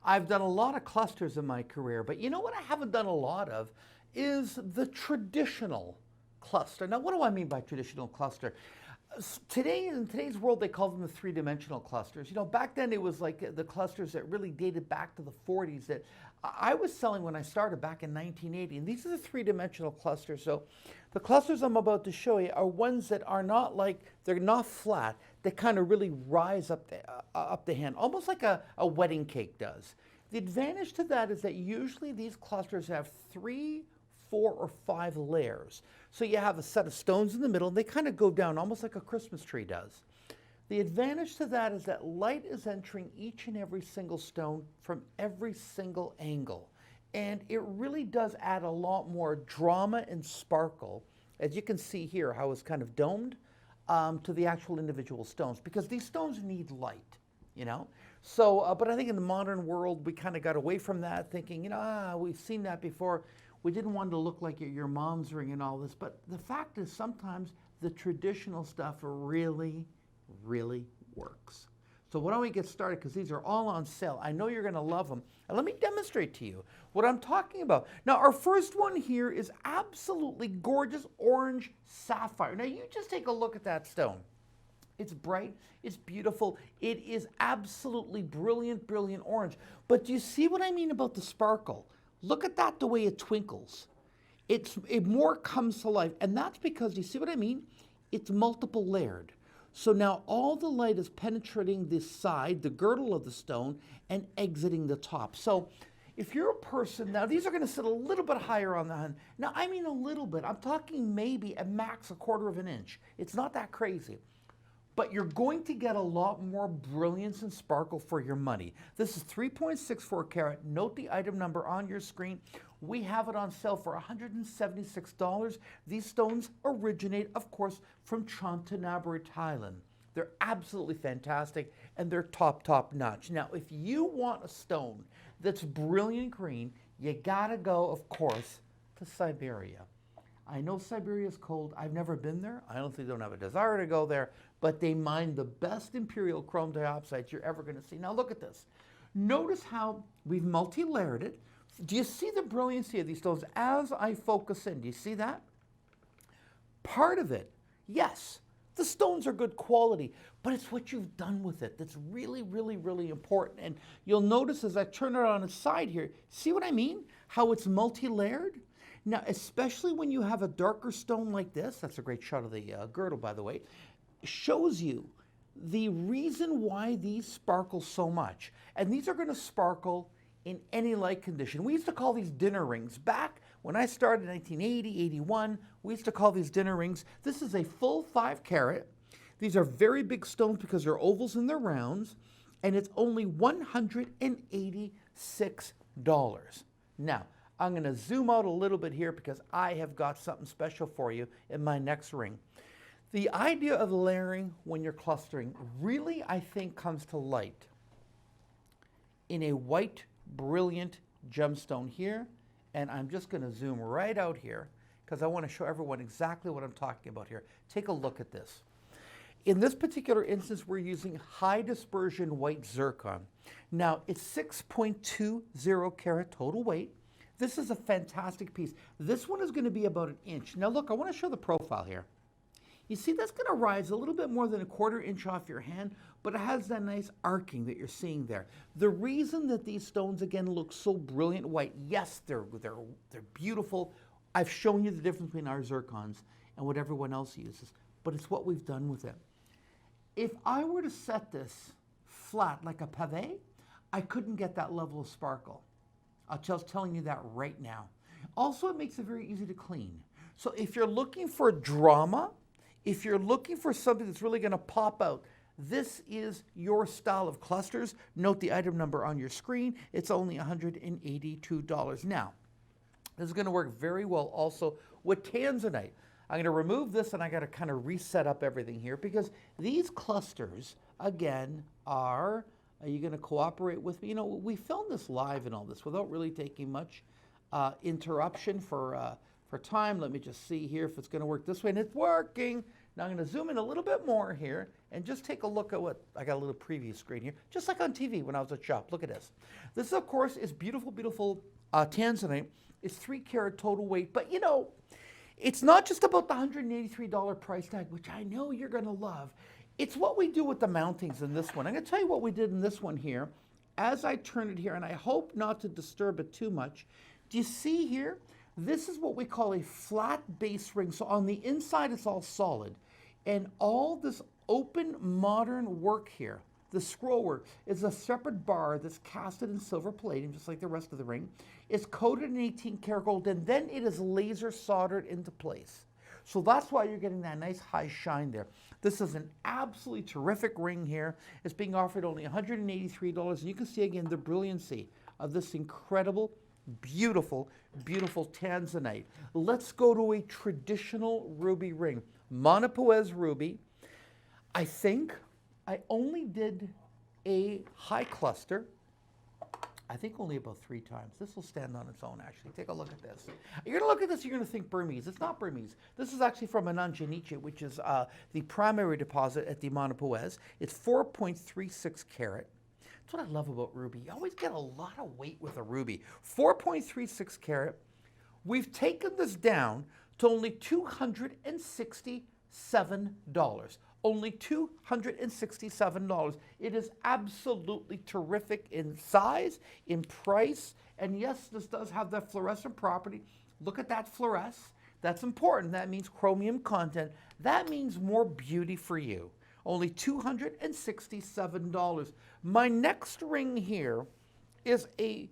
I've done a lot of clusters in my career, but you know what I haven't done a lot of is the traditional cluster. Now, what do I mean by traditional cluster? Today, in today's world, they call them the three-dimensional clusters. You know, back then it was like the clusters that really dated back to the 40s that I was selling when I started back in 1980. And these are the three-dimensional clusters. So the clusters I'm about to show you are ones that are not like, they're not flat. They kind of really rise up the hand, almost like a wedding cake does. The advantage to that is that usually these clusters have 3, 4, or 5 layers. So you have a set of stones in the middle, and they kind of go down almost like a Christmas tree does. The advantage to that is that light is entering each and every single stone from every single angle. And it really does add a lot more drama and sparkle, as you can see here, how it's kind of domed to the actual individual stones, because these stones need light, you know? So, but I think in the modern world, we kind of got away from that, thinking, you know, we've seen that before. We didn't want to look like your mom's ring and all this, but the fact is sometimes the traditional stuff really, really works. So why don't we get started, because these are all on sale. I know you're going to love them. And let me demonstrate to you what I'm talking about. Now, our first one here is absolutely gorgeous orange sapphire. Now, you just take a look at that stone. It's bright, it's beautiful, it is absolutely brilliant, brilliant orange. But do you see what I mean about the sparkle? Look at that, the way it twinkles. It more comes to life, and that's because, you see what I mean? It's multiple layered. So now all the light is penetrating this side, the girdle of the stone, and exiting the top. So if you're a person, now these are going to sit a little bit higher on the hand. Now I mean a little bit, I'm talking maybe a max 1/4 of an inch. It's not that crazy. But you're going to get a lot more brilliance and sparkle for your money. This is 3.64 carat. Note the item number on your screen. We have it on sale for $176. These stones originate, of course, from Chontanaburi, Thailand. They're absolutely fantastic, and they're top notch. Now, if you want a stone that's brilliant green, you gotta go, of course, to Siberia. I know Siberia is cold. I've never been there. I honestly don't have a desire to go there, but they mine the best imperial chrome diopsides you're ever going to see. Now look at this. Notice how we've multi-layered it. Do you see the brilliancy of these stones as I focus in? Do you see that? Part of it, yes, the stones are good quality, but it's what you've done with it that's really, really, really important. And you'll notice as I turn it on its side here, see what I mean? How it's multi-layered? Now, especially when you have a darker stone like this, that's a great shot of the girdle, by the way, shows you the reason why these sparkle so much. And these are going to sparkle in any light condition. We used to call these dinner rings. Back when I started in 1980, 81, we used to call these dinner rings. This is a full 5 carat. These are very big stones because they're ovals and they're rounds, and it's only $186. Now, I'm going to zoom out a little bit here because I have got something special for you in my next ring. The idea of layering when you're clustering really, I think, comes to light in a white, brilliant gemstone here. And I'm just going to zoom right out here because I want to show everyone exactly what I'm talking about here. Take a look at this. In this particular instance, we're using high dispersion white zircon. Now, it's 6.20 carat total weight. This is a fantastic piece. This one is going to be about 1 inch. Now look, I want to show the profile here. You see, that's going to rise a little bit more than 1/4 inch off your hand, but it has that nice arcing that you're seeing there. The reason that these stones, again, look so brilliant white, yes, they're beautiful. I've shown you the difference between our zircons and what everyone else uses, but it's what we've done with it. If I were to set this flat like a pavé, I couldn't get that level of sparkle. I'm just telling you that right now. Also, it makes it very easy to clean. So if you're looking for drama, if you're looking for something that's really going to pop out, this is your style of clusters. Note the item number on your screen. It's only $182. Now, this is going to work very well also with tanzanite. I'm going to remove this and I got to kind of reset up everything here because these clusters, again, are you going to cooperate with me? You know, we filmed this live and all this without really taking much interruption for time. Let me just see here if it's going to work this way. And it's working. Now I'm going to zoom in a little bit more here and just take a look at what, I got a little preview screen here, just like on TV when I was at shop. Look at this. This, of course, is beautiful, beautiful tanzanite. It's 3 carat total weight, but you know, it's not just about the $183 price tag, which I know you're going to love. It's what we do with the mountings in this one. I'm going to tell you what we did in this one here. As I turn it here, and I hope not to disturb it too much, do you see here? This is what we call a flat base ring. So on the inside, it's all solid. And all this open modern work here, the scroll work, is a separate bar that's casted in silver palladium, just like the rest of the ring. It's coated in 18 karat gold, and then it is laser soldered into place. So that's why you're getting that nice high shine there. This is an absolutely terrific ring here. It's being offered only $183, and you can see again the brilliancy of this incredible, beautiful, beautiful tanzanite. Let's go to a traditional ruby ring. Monopoez ruby. I think I only did a high cluster, I think only about 3 times. This will stand on its own, actually. Take a look at this. You're going to look at this, you're going to think Burmese. It's not Burmese. This is actually from Ananjaniche, which is the primary deposit at the Monopoez. It's 4.36 carat. That's what I love about ruby. You always get a lot of weight with a ruby. 4.36 carat. We've taken this down to only $267. Only $267. It is absolutely terrific in size, in price, and yes, this does have that fluorescent property. Look at that fluoresce. That's important. That means chromium content. That means more beauty for you. Only $267. My next ring here is you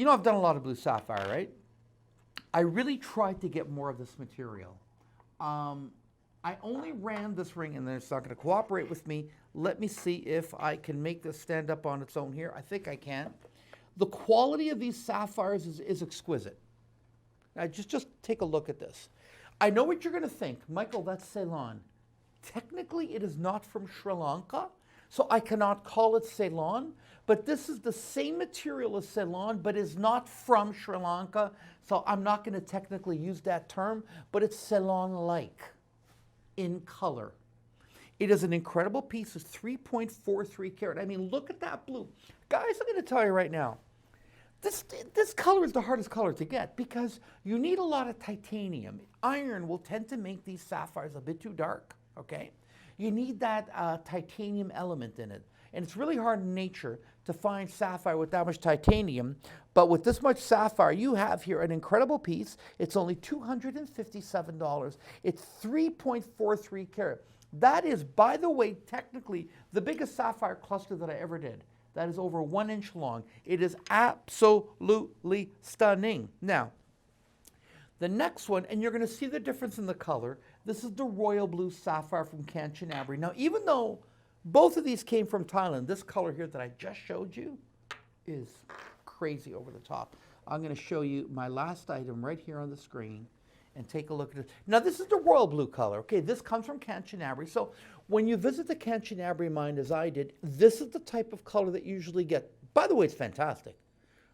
know, I've done a lot of blue sapphire, right? I really tried to get more of this material. I only ran this ring, and then it's not going to cooperate with me. Let me see if I can make this stand up on its own here. I think I can. The quality of these sapphires is exquisite. Now, just take a look at this. I know what you're going to think. Michael, that's Ceylon. Technically, it is not from Sri Lanka, so I cannot call it Ceylon, but this is the same material as Ceylon, but is not from Sri Lanka, so I'm not going to technically use that term, but it's Ceylon-like in color. It is an incredible piece. It's 3.43 carat. I mean, look at that blue. Guys, I'm going to tell you right now, this color is the hardest color to get because you need a lot of titanium. Iron will tend to make these sapphires a bit too dark, okay? You need that titanium element in it. And it's really hard in nature to find sapphire with that much titanium. But with this much sapphire, you have here an incredible piece. It's only $257. It's 3.43 carat. That is, by the way, technically the biggest sapphire cluster that I ever did. That is over 1 inch long. It is absolutely stunning. Now, the next one, and you're going to see the difference in the color. This is the royal blue sapphire from Kanchanaburi. Now, even though both of these came from Thailand, this color here that I just showed you is crazy over the top. I'm going to show you my last item right here on the screen and take a look at it. Now, this is the royal blue color. Okay, this comes from Kanchanaburi. So when you visit the Kanchanaburi mine, as I did, this is the type of color that you usually get. By the way, it's fantastic.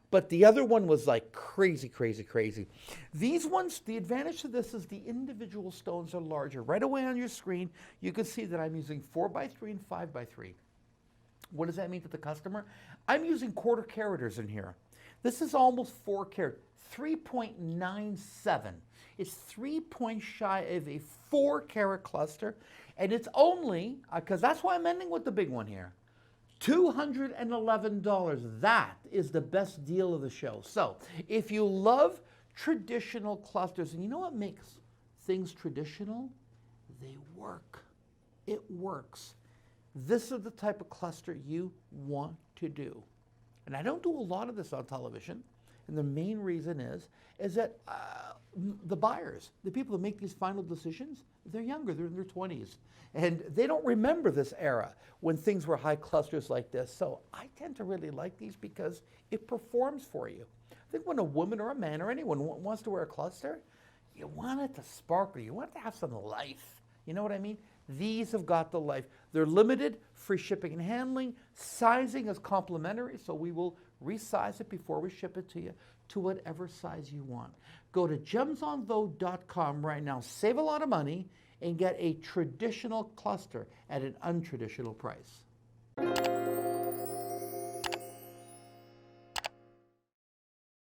But the other one was like crazy, crazy, crazy. These ones, the advantage to this is the individual stones are larger. Right away on your screen, you can see that I'm using 4x3 and 5x3. What does that mean to the customer? I'm using quarter caraters in here. This is almost 4 carat, 3.97. It's 3 points shy of a 4 carat cluster. And it's only, because that's why I'm ending with the big one here, $211. That is the best deal of the show. So if you love traditional clusters, and you know what makes things traditional? They work. It works. This is the type of cluster you want to do. And I don't do a lot of this on television. And the main reason is that the buyers, the people who make these final decisions, they're younger, they're in their 20s. And they don't remember this era when things were high clusters like this. So I tend to really like these because it performs for you. I think when a woman or a man or anyone wants to wear a cluster, you want it to sparkle. You want it to have some life. You know what I mean? These have got the life. They're limited, free shipping and handling. Sizing is complimentary, so we will resize it before we ship it to you to whatever size you want. Go to gemsonvogue.com right now, save a lot of money, and get a traditional cluster at an untraditional price.